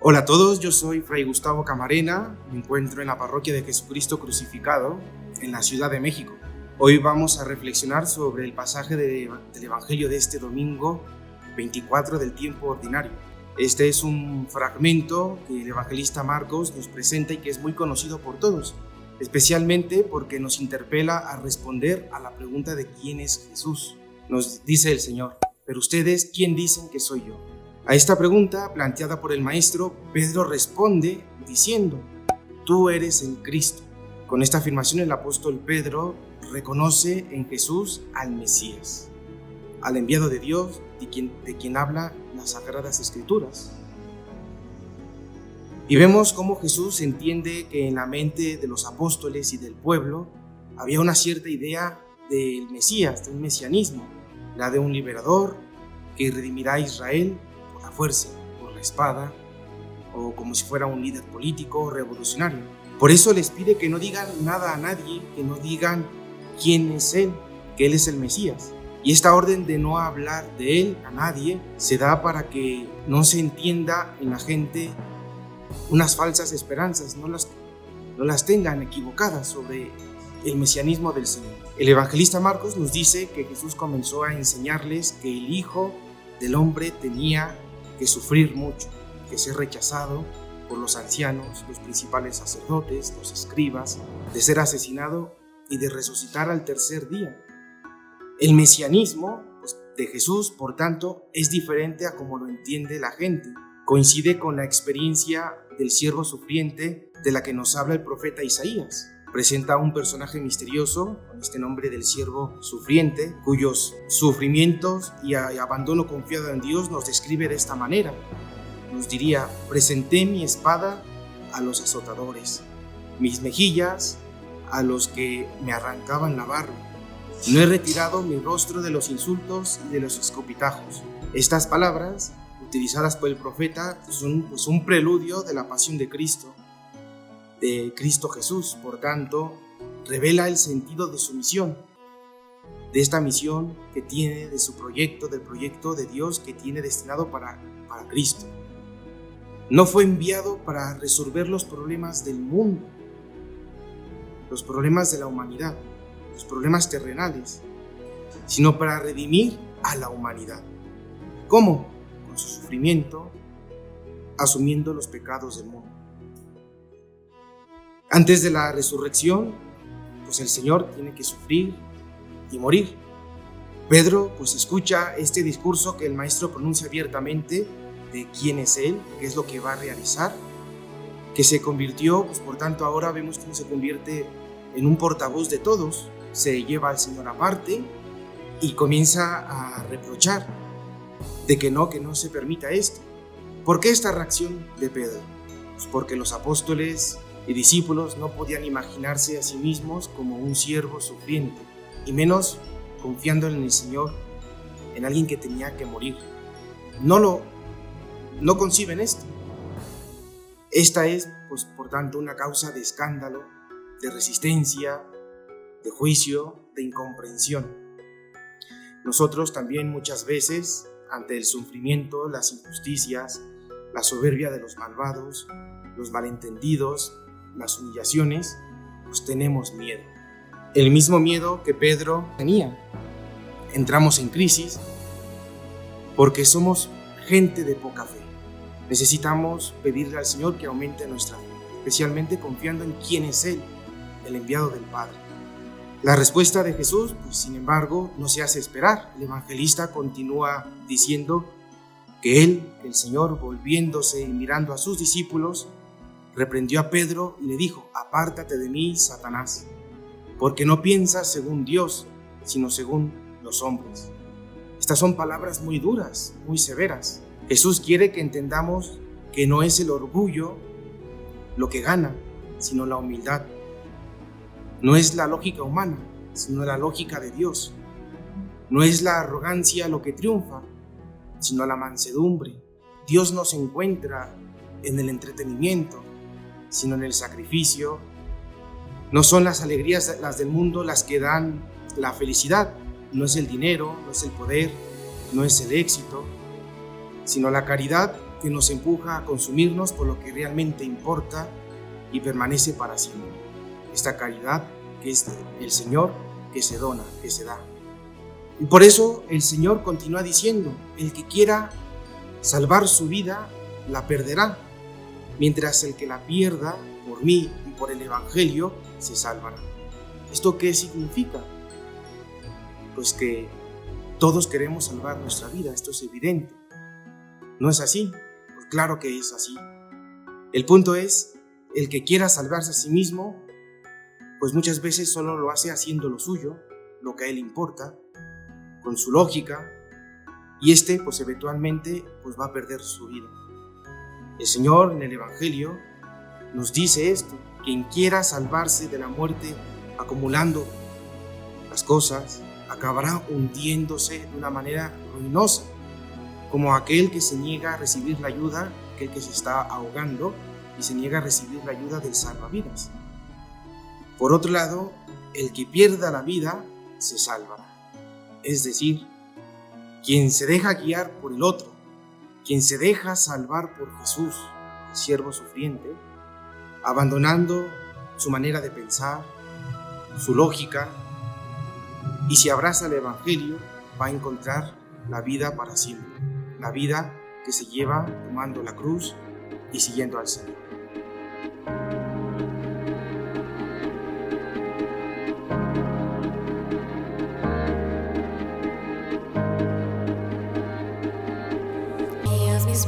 Hola a todos, yo soy Fray Gustavo Camarena, me encuentro en la parroquia de Jesucristo Crucificado, en la Ciudad de México. Hoy vamos a reflexionar sobre el pasaje del Evangelio de este domingo 24 del tiempo ordinario. Este es un fragmento que el evangelista Marcos nos presenta y que es muy conocido por todos, especialmente porque nos interpela a responder a la pregunta de quién es Jesús. Nos dice el Señor: pero ustedes, ¿quién dicen que soy yo? A esta pregunta planteada por el maestro, Pedro responde diciendo: tú eres el Cristo. Con esta afirmación el apóstol Pedro reconoce en Jesús al Mesías, al enviado de Dios, de quien habla las Sagradas Escrituras. Y vemos cómo Jesús entiende que en la mente de los apóstoles y del pueblo había una cierta idea del Mesías, de un mesianismo, la de un liberador que redimirá a Israel por la fuerza, por la espada, o como si fuera un líder político o revolucionario. Por eso les pide que no digan nada a nadie, que no digan quién es Él, que Él es el Mesías. Y esta orden de no hablar de Él a nadie se da para que no se entienda en la gente unas falsas esperanzas, no las tengan equivocadas sobre el mesianismo del Señor. El evangelista Marcos nos dice que Jesús comenzó a enseñarles que el Hijo del Hombre tenía que sufrir mucho, que ser rechazado por los ancianos, los principales sacerdotes, los escribas, de ser asesinado y de resucitar al tercer día. El mesianismo de Jesús, por tanto, es diferente a como lo entiende la gente. Coincide con la experiencia del siervo sufriente de la que nos habla el profeta Isaías. Presenta a un personaje misterioso con este nombre del siervo sufriente, cuyos sufrimientos y abandono confiado en Dios nos describe de esta manera. Nos diría: presenté mi espada a los azotadores, mis mejillas a los que me arrancaban la barba. No he retirado mi rostro de los insultos y de los escopitajos. Estas palabras, utilizadas por el profeta, son un preludio de la pasión de Cristo Jesús. Por tanto, revela el sentido de su misión, de esta misión que tiene, de su proyecto, del proyecto de Dios que tiene destinado para Cristo. No fue enviado para resolver los problemas del mundo, los problemas de la humanidad, los problemas terrenales, sino para redimir a la humanidad. ¿Cómo? Con su sufrimiento, asumiendo los pecados del mundo. Antes de la resurrección, el Señor tiene que sufrir y morir. Pedro escucha este discurso que el maestro pronuncia abiertamente de quién es Él, qué es lo que va a realizar, que se convirtió, por tanto ahora vemos cómo se convierte en un portavoz de todos. Se lleva al Señor aparte y comienza a reprochar de que no se permita esto. ¿Por qué esta reacción de Pedro? Porque los apóstoles y discípulos no podían imaginarse a sí mismos como un siervo sufriente, y menos confiando en el Señor, en alguien que tenía que morir. No conciben esto. Esta es, por tanto, una causa de escándalo, de resistencia, de juicio, de incomprensión. Nosotros también muchas veces, ante el sufrimiento, las injusticias, la soberbia de los malvados, los malentendidos, las humillaciones, tenemos miedo. El mismo miedo que Pedro tenía. Entramos en crisis porque somos gente de poca fe. Necesitamos pedirle al Señor que aumente nuestra fe, especialmente confiando en quién es Él, el enviado del Padre. La respuesta de Jesús, sin embargo, no se hace esperar. El evangelista continúa diciendo que el Señor, volviéndose y mirando a sus discípulos, reprendió a Pedro y le dijo: apártate de mí, Satanás, porque no piensas según Dios, sino según los hombres. Estas son palabras muy duras, muy severas. Jesús quiere que entendamos que no es el orgullo lo que gana, sino la humildad. No es la lógica humana, sino la lógica de Dios. No es la arrogancia lo que triunfa, sino la mansedumbre. Dios no se encuentra en el entretenimiento, sino en el sacrificio. No son las alegrías las del mundo las que dan la felicidad. No es el dinero, no es el poder, no es el éxito, sino la caridad que nos empuja a consumirnos por lo que realmente importa y permanece para siempre. Esta caridad que es el Señor, que se dona, que se da. Y por eso el Señor continúa diciendo: el que quiera salvar su vida, la perderá, mientras el que la pierda por mí y por el Evangelio se salvará. ¿Esto qué significa? Pues que todos queremos salvar nuestra vida, esto es evidente. ¿No es así? Pues claro que es así. El punto es, el que quiera salvarse a sí mismo, pues muchas veces solo lo hace haciendo lo suyo, lo que a él importa, con su lógica, y pues eventualmente pues va a perder su vida. El Señor en el Evangelio nos dice esto: quien quiera salvarse de la muerte acumulando las cosas, acabará hundiéndose de una manera ruinosa, como aquel que se niega a recibir la ayuda, aquel que se está ahogando y se niega a recibir la ayuda del salvavidas. Por otro lado, el que pierda la vida se salvará. Es decir, quien se deja guiar por el otro, quien se deja salvar por Jesús, el siervo sufriente, abandonando su manera de pensar, su lógica, y si abraza el Evangelio, va a encontrar la vida para siempre, la vida que se lleva tomando la cruz y siguiendo al Señor. Mis